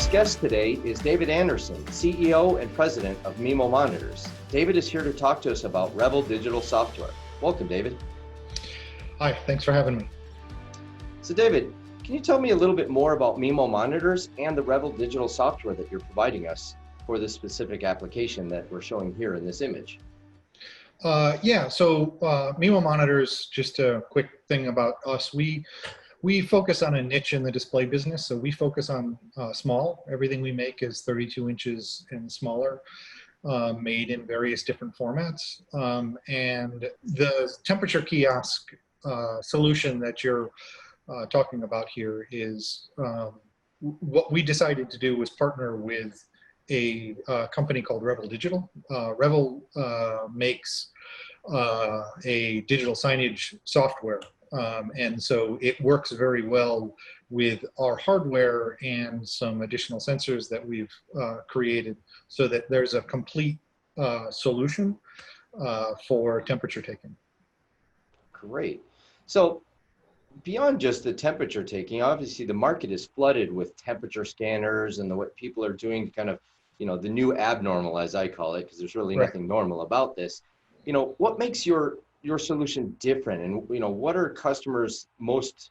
next guest today is David Anderson, CEO and President of Mimo Monitors. David is here to talk to us about Revel Digital Software. Welcome, David. Hi, thanks for having me. So David, can you tell me a little bit more about Mimo Monitors and the Revel Digital Software that you're providing us for this specific application that we're showing here in this image? Mimo Monitors, just a quick thing about us. We focus on a niche in the display business, so we focus on small. Everything we make is 32 inches and smaller, made in various different formats. And the temperature kiosk solution that you're talking about here is what we decided to do was partner with a company called Revel Digital. Revel makes a digital signage software. And so it works very well with our hardware and some additional sensors that we've created so that there's a complete solution for temperature taking. Great. So beyond just the temperature taking, obviously the market is flooded with temperature scanners and what people are doing to kind of, the new abnormal, as I call it, because there's really nothing normal about this. What makes your solution different, and what are customers most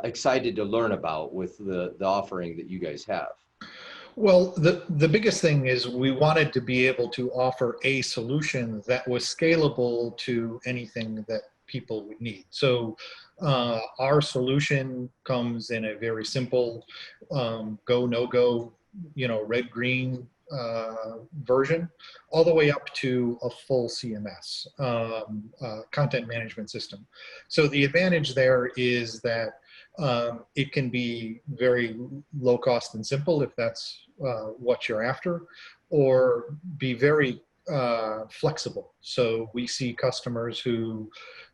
excited to learn about with the offering that you guys have? Well, the biggest thing is we wanted to be able to offer a solution that was scalable to anything that people would need. So our solution comes in a very simple go, no go, red, green version, all the way up to a full CMS, content management system. So the advantage there is that it can be very low cost and simple if that's what you're after, or be very flexible. So we see customers who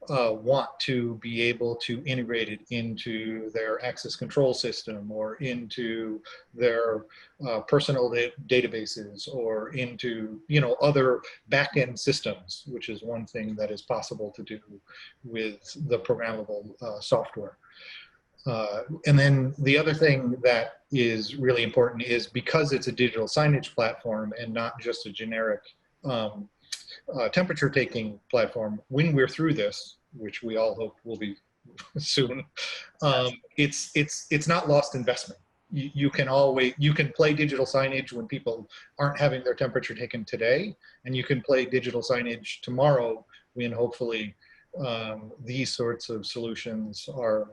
want to be able to integrate it into their access control system or into their personal databases or into other back-end systems, which is one thing that is possible to do with the programmable software. And then the other thing that is really important is because it's a digital signage platform and not just a generic temperature taking platform, when we're through this, which we all hope will be soon, it's not lost investment. You can play digital signage when people aren't having their temperature taken today, and you can play digital signage tomorrow when hopefully these sorts of solutions are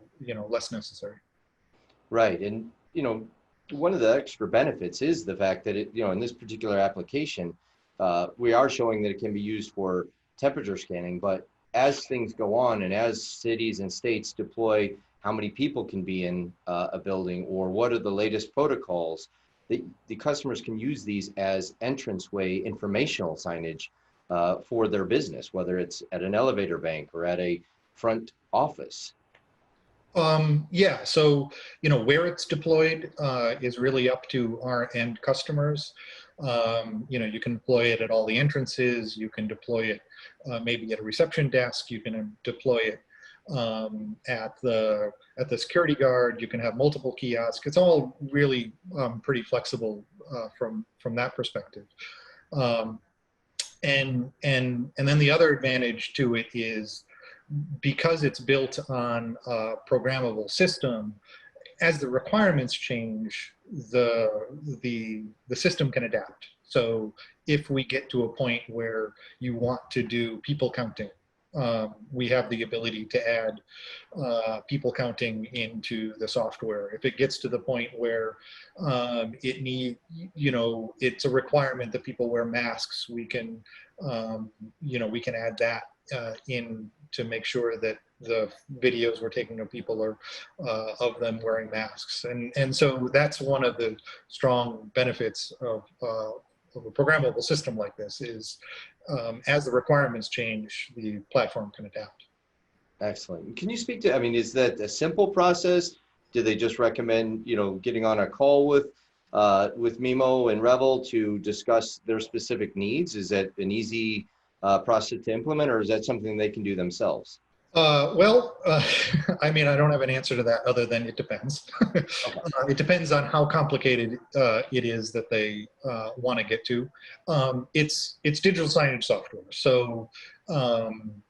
less necessary. Right. And one of the extra benefits is the fact that in this particular application, we are showing that it can be used for temperature scanning, but as things go on and as cities and states deploy how many people can be in a building or what are the latest protocols, the customers can use these as entranceway informational signage for their business, whether it's at an elevator bank or at a front office. So where it's deployed is really up to our end customers. You can deploy it at all the entrances. You can deploy it maybe at a reception desk. You can deploy it at the security guard. You can have multiple kiosks. It's all really pretty flexible from that perspective. And then the other advantage to it is because it's built on a programmable system, as the requirements change, the system can adapt. So if we get to a point where you want to do people counting, we have the ability to add people counting into the software. If it gets to the point where it's a requirement that people wear masks, we can add that in to make sure that the videos we're taking of people are of them wearing masks. And so that's one of the strong benefits of a programmable system like this is as the requirements change, the platform can adapt. Excellent. Can you speak to, is that a simple process? Do they just recommend, getting on a call with Mimo and Revel to discuss their specific needs? Is that an easy process to implement, or is that something they can do themselves? I mean, I don't have an answer to that other than it depends. Okay. It depends on how complicated it is that they want to get to. It's digital signage software, so um,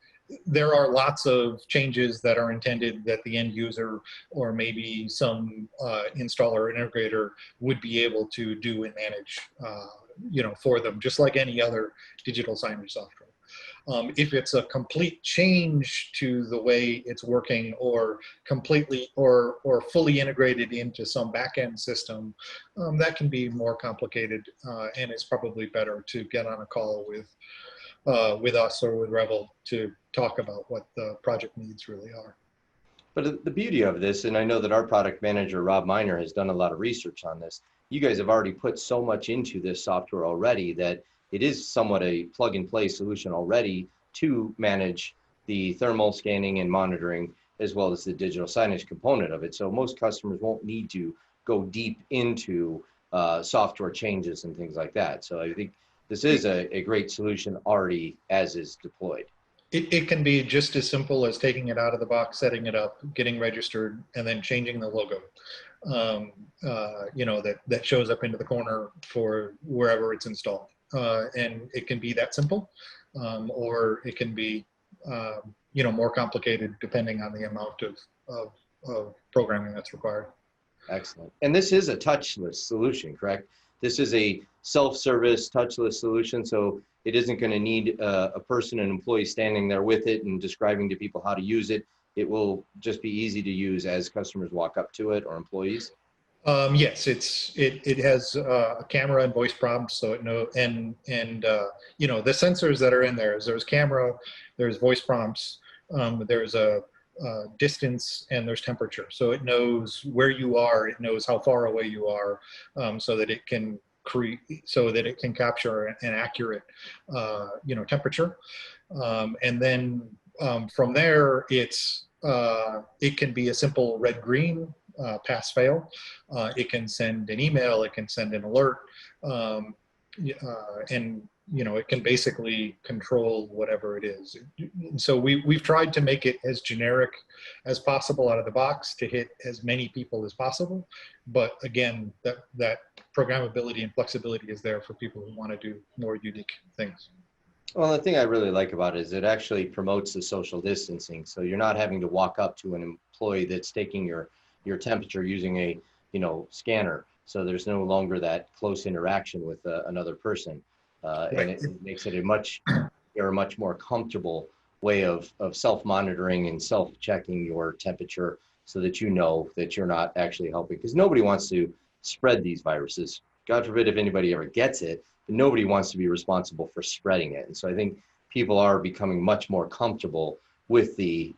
there are lots of changes that are intended that the end user or maybe some installer or integrator would be able to do and manage, for them, just like any other digital signage software. If it's a complete change to the way it's working or completely or fully integrated into some back-end system, that can be more complicated, and it's probably better to get on a call with us or with Revel to talk about what the project needs really are. But the beauty of this, and I know that our product manager, Rob Miner, has done a lot of research on this. You guys have already put so much into this software already that it is somewhat a plug and play solution already to manage the thermal scanning and monitoring, as well as the digital signage component of it. So most customers won't need to go deep into software changes and things like that. So I think this is a great solution already as is deployed. It can be just as simple as taking it out of the box, setting it up, getting registered, and then changing the logo. That shows up into the corner for wherever it's installed. And it can be that simple, or it can be, more complicated depending on the amount of programming that's required. Excellent. And this is a touchless solution, correct? This is a self-service touchless solution, so it isn't going to need a person, an employee standing there with it and describing to people how to use it. It will just be easy to use as customers walk up to it or employees. Yes, it has a camera and voice prompts, so it know the sensors that are in there's camera, there's voice prompts, there's a distance, and there's temperature. So it knows where you are, it knows how far away you are, so that it can capture an accurate temperature, and then from there it can be a simple red-green pass fail. It can send an email, it can send an alert, and it can basically control whatever it is. So we've tried to make it as generic as possible out of the box to hit as many people as possible. But again, that programmability and flexibility is there for people who want to do more unique things. Well, the thing I really like about it is it actually promotes the social distancing. So you're not having to walk up to an employee that's taking your temperature using a scanner. So there's no longer that close interaction with another person, and it makes it a much more comfortable way of self-monitoring and self-checking your temperature, so that you know that you're not actually helping, because nobody wants to spread these viruses. God forbid if anybody ever gets it, but nobody wants to be responsible for spreading it. And so I think people are becoming much more comfortable with the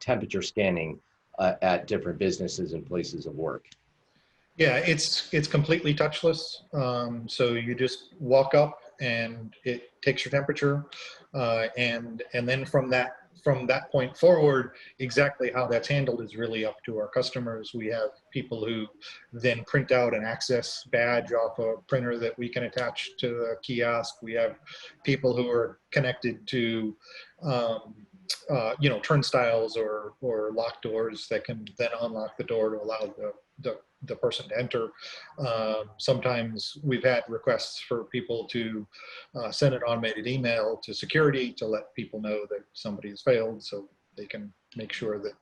temperature scanning at different businesses and places of work. Yeah, it's completely touchless. So you just walk up and it takes your temperature, and then from that point forward, exactly how that's handled is really up to our customers. We have people who then print out an access badge off a printer that we can attach to the kiosk. We have people who are connected to turnstiles or locked doors that can then unlock the door to allow the person to enter. Sometimes we've had requests for people to send an automated email to security to let people know that somebody has failed, so they can make sure that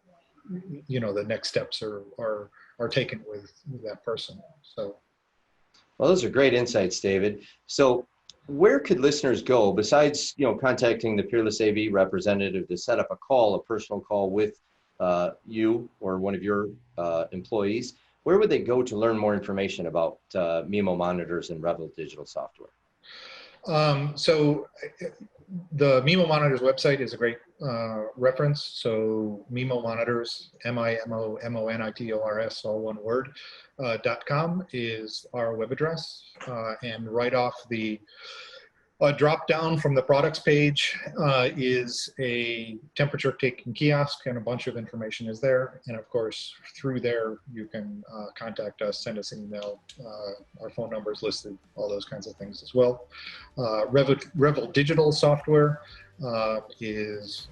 the next steps are taken with that person. So, well, those are great insights, David. So where could listeners go besides contacting the Peerless-AV representative to set up a personal call with you or one of your employees? Where would they go to learn more information about Mimo monitors and Revel digital software? So the Mimo Monitors website is a great reference. So Mimo Monitors, MIMO all one word, .com is our web address. And right off the drop down from the products page is a temperature taking kiosk, and a bunch of information is there. And of course, through there, you can contact us, send us an email. Our phone number is listed, all those kinds of things as well. Revel Digital Software is,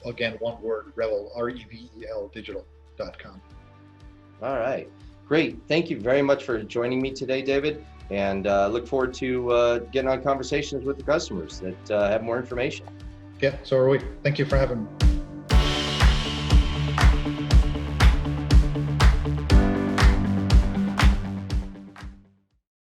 again, one word, Revel, REVEL digital.com. All right, great. Thank you very much for joining me today, David, and look forward to getting on conversations with the customers that have more information. Yeah, so are we. Thank you for having me.